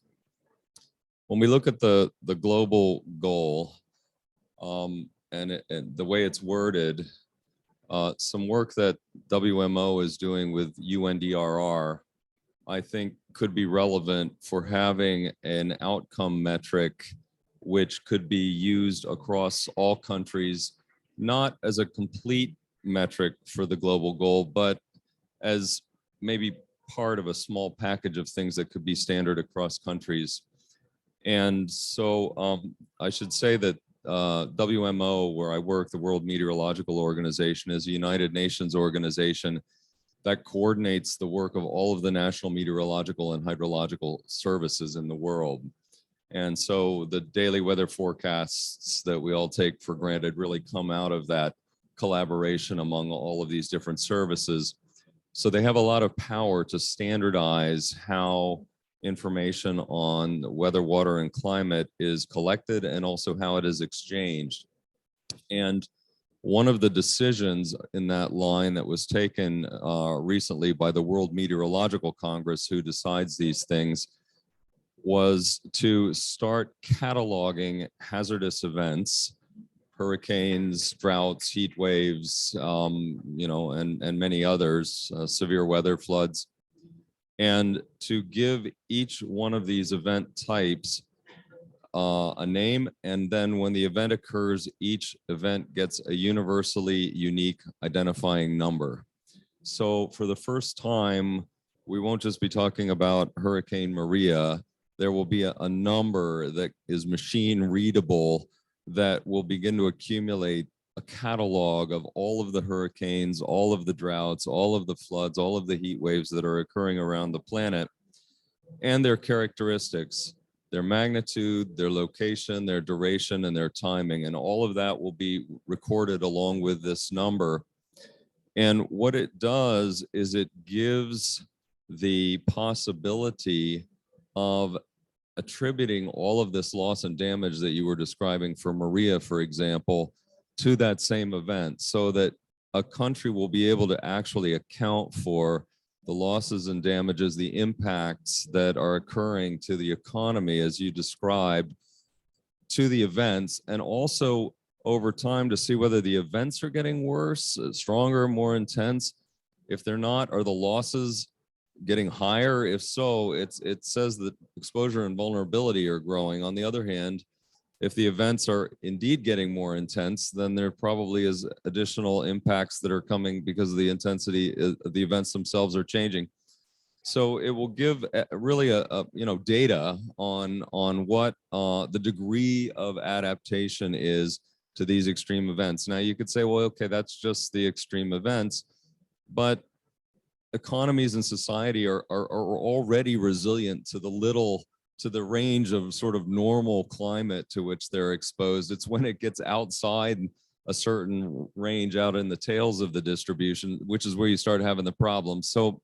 When we look at the global goal and the way it's worded, some work that WMO is doing with UNDRR, I think could be relevant for having an outcome metric which could be used across all countries, not as a complete metric for the global goal, but as maybe part of a small package of things that could be standard across countries. And so I should say that WMO, where I work, the World Meteorological Organization, is a United Nations organization that coordinates the work of all of the national meteorological and hydrological services in the world. And so the daily weather forecasts that we all take for granted really come out of that collaboration among all of these different services. So they have a lot of power to standardize how information on weather, water, and climate is collected and also how it is exchanged. And one of the decisions in that line that was taken recently by the World Meteorological Congress, who decides these things, was to start cataloging hazardous events, hurricanes, droughts, heat waves, and many others, severe weather, floods, and to give each one of these event types a name. And then when the event occurs, each event gets a universally unique identifying number. So for the first time, we won't just be talking about Hurricane Maria. There will be a number that is machine readable that will begin to accumulate a catalog of all of the hurricanes, all of the droughts, all of the floods, all of the heat waves that are occurring around the planet, and their characteristics, their magnitude, their location, their duration, and their timing. And all of that will be recorded along with this number. And what it does is it gives the possibility of attributing all of this loss and damage that you were describing for Maria, for example, to that same event, so that a country will be able to actually account for the losses and damages, the impacts that are occurring to the economy, as you described, to the events, and also over time to see whether the events are getting worse, stronger, more intense. If they're not, are the losses getting higher? If so, it says that exposure and vulnerability are growing. On the other hand, if the events are indeed getting more intense, then there probably is additional impacts that are coming because of the intensity of the events themselves are changing. So it will give really a data on what the degree of adaptation is to these extreme events. Now you could say, well, okay, that's just the extreme events, but economies and society are already resilient to the range of sort of normal climate to which they're exposed. It's when it gets outside a certain range, out in the tails of the distribution, which is where you start having the problems. So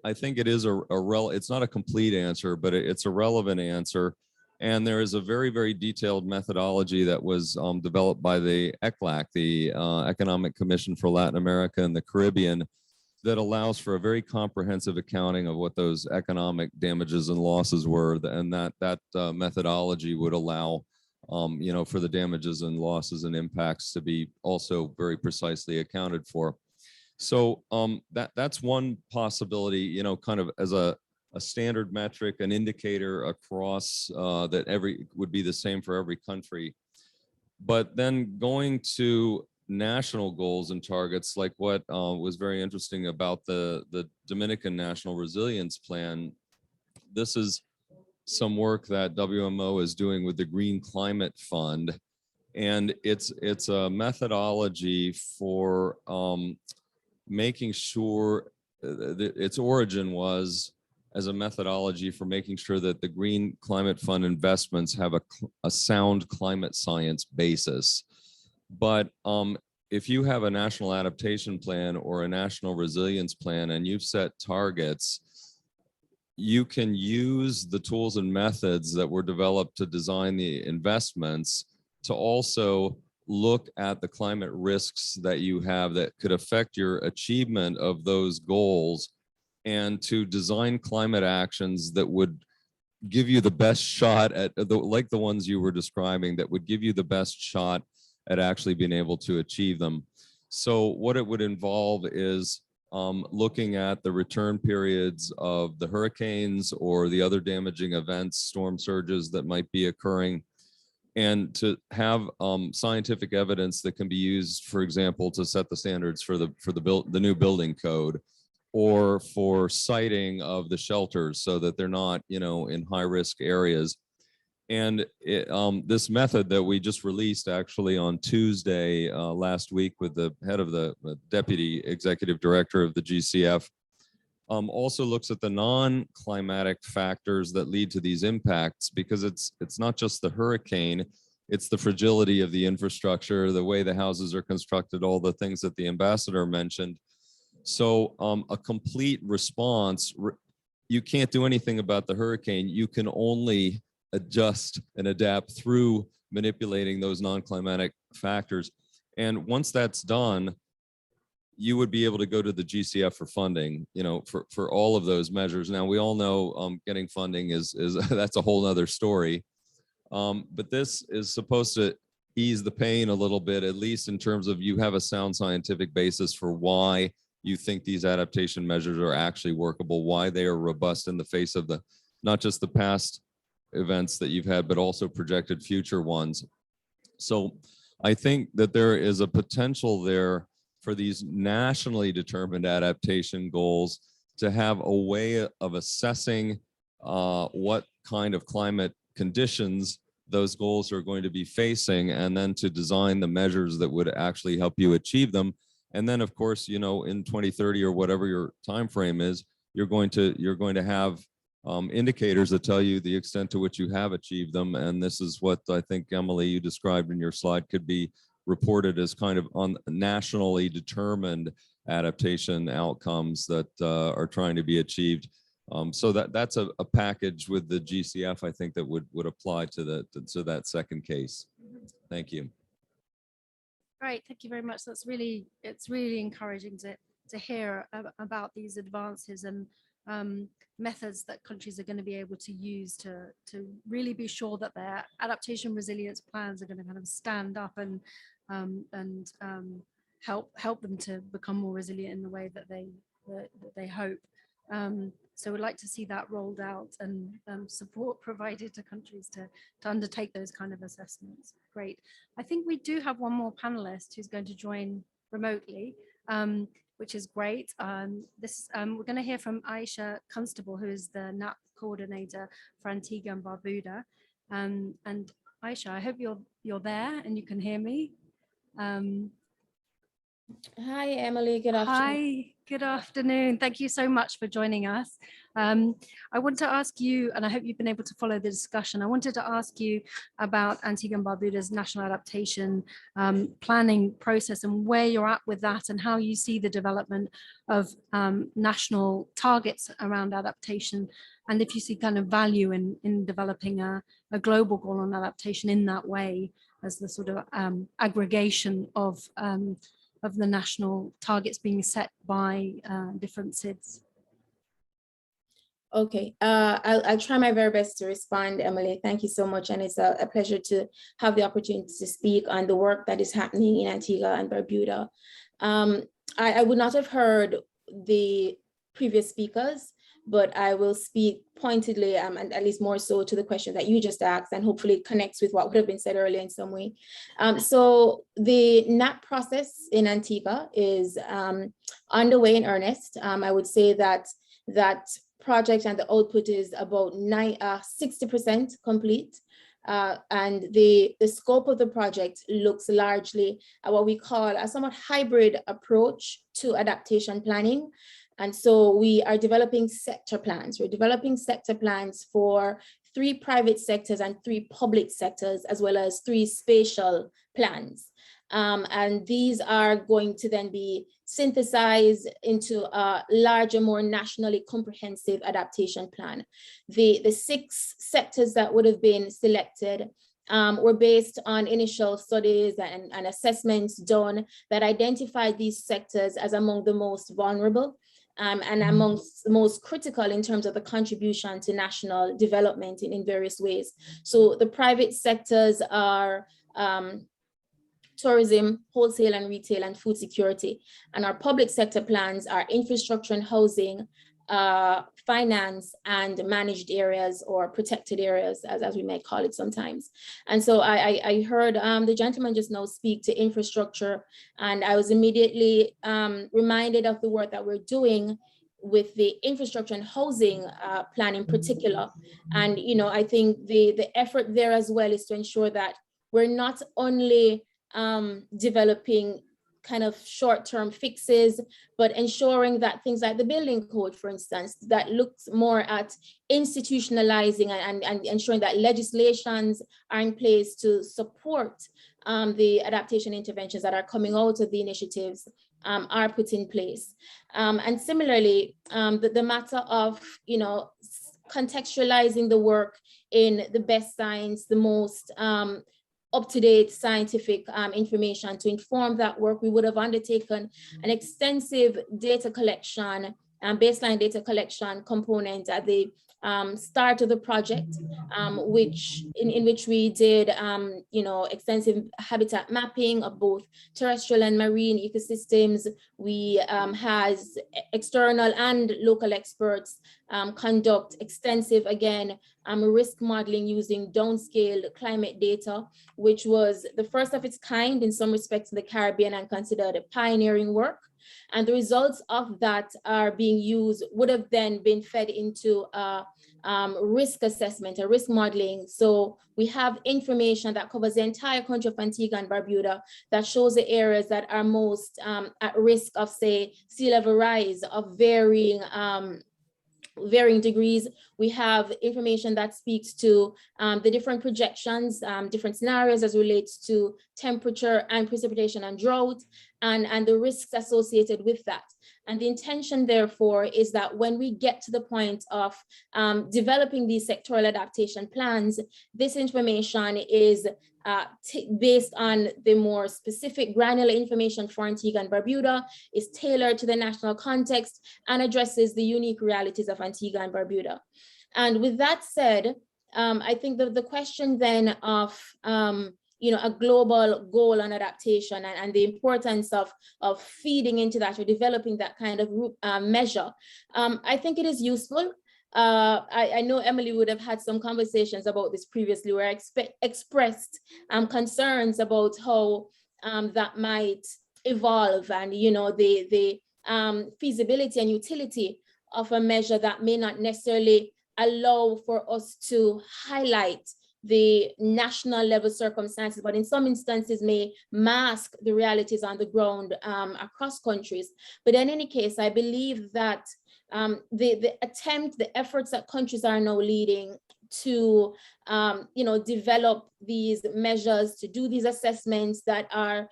I think it is it's not a complete answer, but it's a relevant answer. And there is a very, very detailed methodology that was developed by the ECLAC, the Economic Commission for Latin America and the Caribbean, that allows for a very comprehensive accounting of what those economic damages and losses were, and that methodology would allow, for the damages and losses and impacts to be also very precisely accounted for. So that's one possibility, kind of as a standard metric, an indicator across that would be the same for every country. But then going to national goals and targets, like what was very interesting about the Dominican National Resilience Plan. This is some work that WMO is doing with the Green Climate Fund, and it's a methodology for making sure its origin was as a methodology for making sure that the Green Climate Fund investments have a sound climate science basis. But if you have a national adaptation plan or a national resilience plan and you've set targets, you can use the tools and methods that were developed to design the investments to also look at the climate risks that you have that could affect your achievement of those goals, and to design climate actions that would give you the best shot at, like the ones you were describing, that would give you the best shot at actually being able to achieve them. So what it would involve is looking at the return periods of the hurricanes or the other damaging events, storm surges that might be occurring, and to have scientific evidence that can be used, for example, to set the standards for the new building code, or for siting of the shelters so that they're not, in high risk areas. And this method that we just released actually on Tuesday last week with the head of the deputy executive director of the GCF also looks at the non-climatic factors that lead to these impacts, because it's not just the hurricane, it's the fragility of the infrastructure, the way the houses are constructed, all the things that the ambassador mentioned. So a complete response, you can't do anything about the hurricane. You can only adjust and adapt through manipulating those non-climatic factors. And once that's done, you would be able to go to the GCF for funding, for all of those measures. Now, we all know getting funding is that's a whole nother story. But this is supposed to ease the pain a little bit, at least in terms of you have a sound scientific basis for why you think these adaptation measures are actually workable, why they are robust in the face of not just the past events that you've had, but also projected future ones. So I think that there is a potential there for these nationally determined adaptation goals to have a way of assessing what kind of climate conditions those goals are going to be facing, and then to design the measures that would actually help you achieve them. And then, of course, in 2030 or whatever your time frame is, you're going to have indicators that tell you the extent to which you have achieved them. And this is what I think, Emily, you described in your slide could be reported as kind of on nationally determined adaptation outcomes that are trying to be achieved. So that's a package with the GCF, I think, that would apply to that second case. Thank you. Great, thank you very much. It's really encouraging to hear about these advances and methods that countries are going to be able to use to really be sure that their adaptation resilience plans are going to kind of stand up and help them to become more resilient in the way that they hope. So we'd like to see that rolled out and support provided to countries to undertake those kind of assessments. Great. I think we do have one more panelist who's going to join remotely, which is great. We're going to hear from Aisha Constable, who is the NAP coordinator for Antigua and Barbuda. And Aisha, I hope you're there and you can hear me. Hi, Emily. Good afternoon. Hi, good afternoon. Thank you so much for joining us. I want to ask you, and I hope you've been able to follow the discussion. I wanted to ask you about Antigua and Barbuda's national adaptation planning process and where you're at with that and how you see the development of national targets around adaptation, and if you see kind of value in developing a global goal on adaptation in that way as the sort of aggregation of the national targets being set by different SIDS. Okay, I'll try my very best to respond, Emily. Thank you so much. And it's a pleasure to have the opportunity to speak on the work that is happening in Antigua and Barbuda. I would not have heard the previous speakers, but I will speak pointedly and at least more so to the question that you just asked, and hopefully it connects with what would have been said earlier in some way. So the NAP process in Antigua is underway in earnest. I would say that project and the output is about 60% complete. And the scope of the project looks largely at what we call a somewhat hybrid approach to adaptation planning. And so we are developing sector plans. We're developing sector plans for 3 private sectors and 3 public sectors, as well as 3 spatial plans. And these are going to then be synthesized into a larger, more nationally comprehensive adaptation plan. The 6 sectors that would have been selected were based on initial studies and assessments done that identified these sectors as among the most vulnerable and amongst the most critical in terms of the contribution to national development in various ways. So the private sectors are tourism, wholesale and retail, and food security. And our public sector plans are infrastructure and housing, finance, and managed areas or protected areas, as we may call it sometimes. And so I heard the gentleman just now speak to infrastructure, and I was immediately reminded of the work that we're doing with the infrastructure and housing plan in particular. And, you know, I think the effort there as well is to ensure that we're not only developing kind of short-term fixes, but ensuring that things like the building code, for instance, that looks more at institutionalizing and ensuring that legislations are in place to support the adaptation interventions that are coming out of the initiatives are put in place. And similarly, the matter of, you know, contextualizing the work in the best science, the most up-to-date scientific information to inform that work. We would have undertaken an extensive data collection and baseline data collection component at the start of the project, in which we did you know, extensive habitat mapping of both terrestrial and marine ecosystems. We has external and local experts conduct extensive, again, risk modeling using downscaled climate data, which was the first of its kind in some respects in the Caribbean and considered a pioneering work. And the results of that are being used, would have then been fed into risk assessment, a risk modeling. So we have information that covers the entire country of Antigua and Barbuda that shows the areas that are most at risk of, say, sea level rise of varying varying degrees. We have information that speaks to the different projections, different scenarios as relates to temperature and precipitation and drought, and the risks associated with that. And the intention, therefore, is that when we get to the point of developing these sectoral adaptation plans, this information is based on the more specific granular information for Antigua and Barbuda, is tailored to the national context, and addresses the unique realities of Antigua and Barbuda. And with that said, I think the question then of a global goal on adaptation and the importance of feeding into that or developing that kind of measure, I think it is useful. I know Emily would have had some conversations about this previously, where I expressed concerns about how that might evolve, and the feasibility and utility of a measure that may not necessarily allow for us to highlight the national level circumstances, but in some instances may mask the realities on the ground across countries. But in any case, I believe that the efforts that countries are now leading to, develop these measures, to do these assessments that are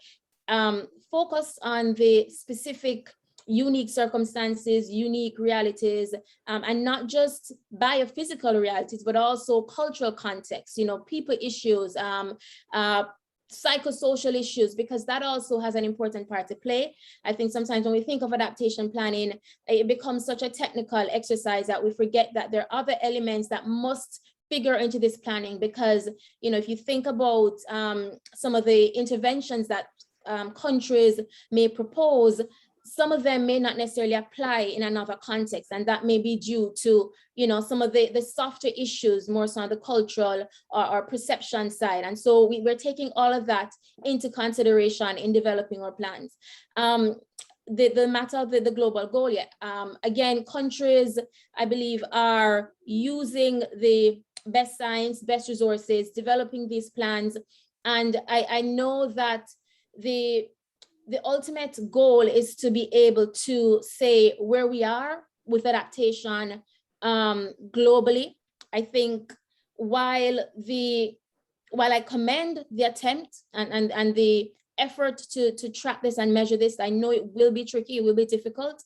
focused on the specific unique circumstances, unique realities, and not just biophysical realities, but also cultural context, people issues, psychosocial issues, because that also has an important part to play. I think sometimes when we think of adaptation planning, it becomes such a technical exercise that we forget that there are other elements that must figure into this planning, because, if you think about some of the interventions that countries may propose, some of them may not necessarily apply in another context, and that may be due to, some of the softer issues, more so on the cultural or perception side. And so we're taking all of that into consideration in developing our plans. The matter of the global goal, again, countries, I believe, are using the best science, best resources, developing these plans. And I know that the ultimate goal is to be able to say where we are with adaptation globally. I think while I commend the attempt and the effort to track this and measure this, I know it will be tricky, it will be difficult,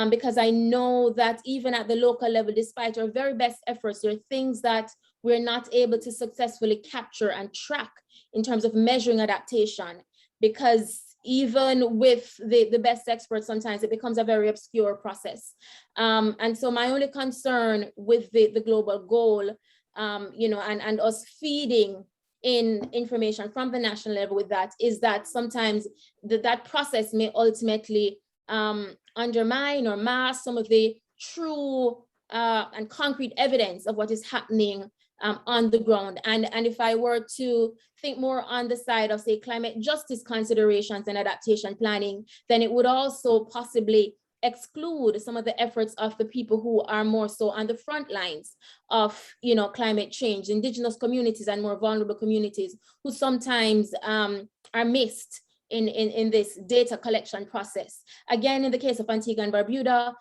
because I know that even at the local level, despite our very best efforts, there are things that we're not able to successfully capture and track in terms of measuring adaptation, because even with the best experts, sometimes it becomes a very obscure process. And so my only concern with the global goal, and us feeding in information from the national level with that, is that sometimes that process may ultimately undermine or mask some of the true and concrete evidence of what is happening on the ground. And if I were to think more on the side of, say, climate justice considerations and adaptation planning, then it would also possibly exclude some of the efforts of the people who are more so on the front lines of, climate change, indigenous communities and more vulnerable communities who sometimes are missed in this data collection process. Again, in the case of Antigua and Barbuda,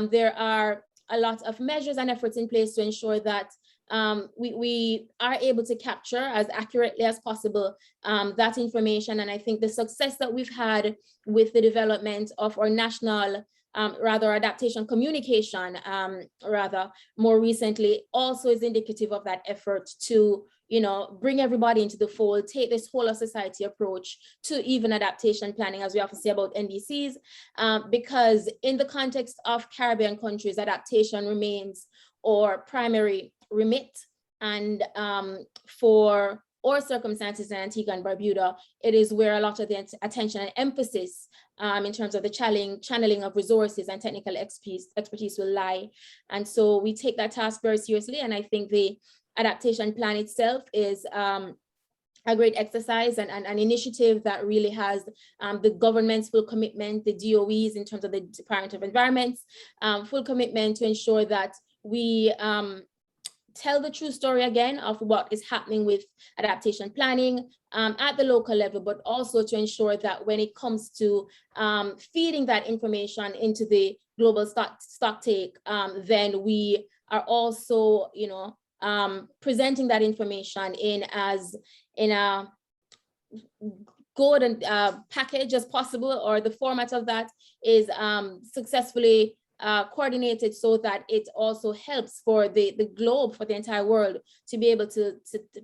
there are a lot of measures and efforts in place to ensure that we are able to capture as accurately as possible that information. And I think the success that we've had with the development of our national adaptation communication, more recently, also is indicative of that effort to, bring everybody into the fold, take this whole of society approach to even adaptation planning, as we often say about NDCs, because in the context of Caribbean countries, adaptation remains our primary remit. And for our circumstances in Antigua and Barbuda, it is where a lot of the attention and emphasis in terms of the channeling of resources and technical expertise will lie. And so we take that task very seriously. And I think the adaptation plan itself is a great exercise and an initiative that really has the government's full commitment, the DOE's in terms of the Department of Environment's full commitment to ensure that we tell the true story again of what is happening with adaptation planning at the local level, but also to ensure that when it comes to feeding that information into the global stock take, then we are also, you know, presenting that information in a good and package as possible, or the format of that is successfully coordinated so that it also helps for the globe, for the entire world, to be able to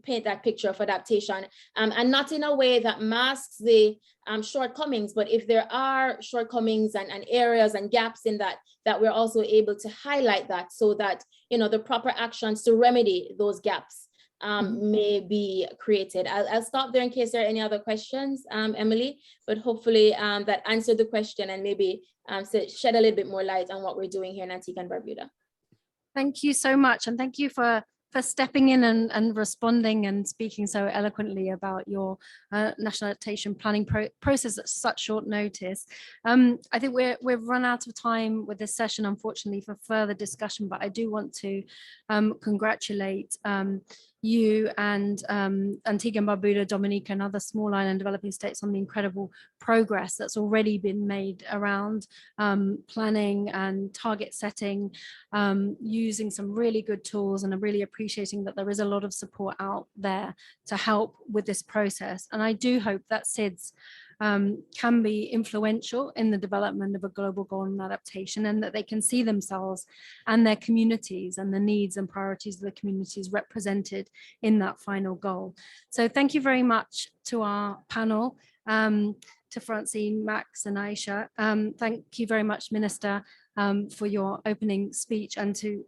paint that picture of adaptation, and not in a way that masks the shortcomings, but if there are shortcomings and areas and gaps in that we're also able to highlight that, so that, you know, the proper actions to remedy those gaps may be created. I'll stop there in case there are any other questions, Emily, but hopefully that answered the question and maybe shed a little bit more light on what we're doing here in Antigua and Barbuda. Thank you so much. And thank you for stepping in and responding and speaking so eloquently about your national adaptation planning process at such short notice. I think we've run out of time with this session, unfortunately, for further discussion, but I do want to congratulate you and Antigua and Barbuda, Dominica, and other small island developing states on the incredible progress that's already been made around planning and target setting, using some really good tools, and I'm really appreciating that there is a lot of support out there to help with this process. And I do hope that SIDS can be influential in the development of a global goal on adaptation, and that they can see themselves and their communities and the needs and priorities of the communities represented in that final goal. So thank you very much to our panel, to Francine, Max, and Aisha. Thank you very much, Minister, for your opening speech, and to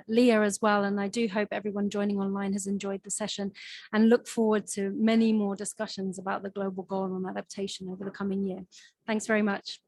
Leah as well. And I do hope everyone joining online has enjoyed the session, and look forward to many more discussions about the global goal on adaptation over the coming year. Thanks very much.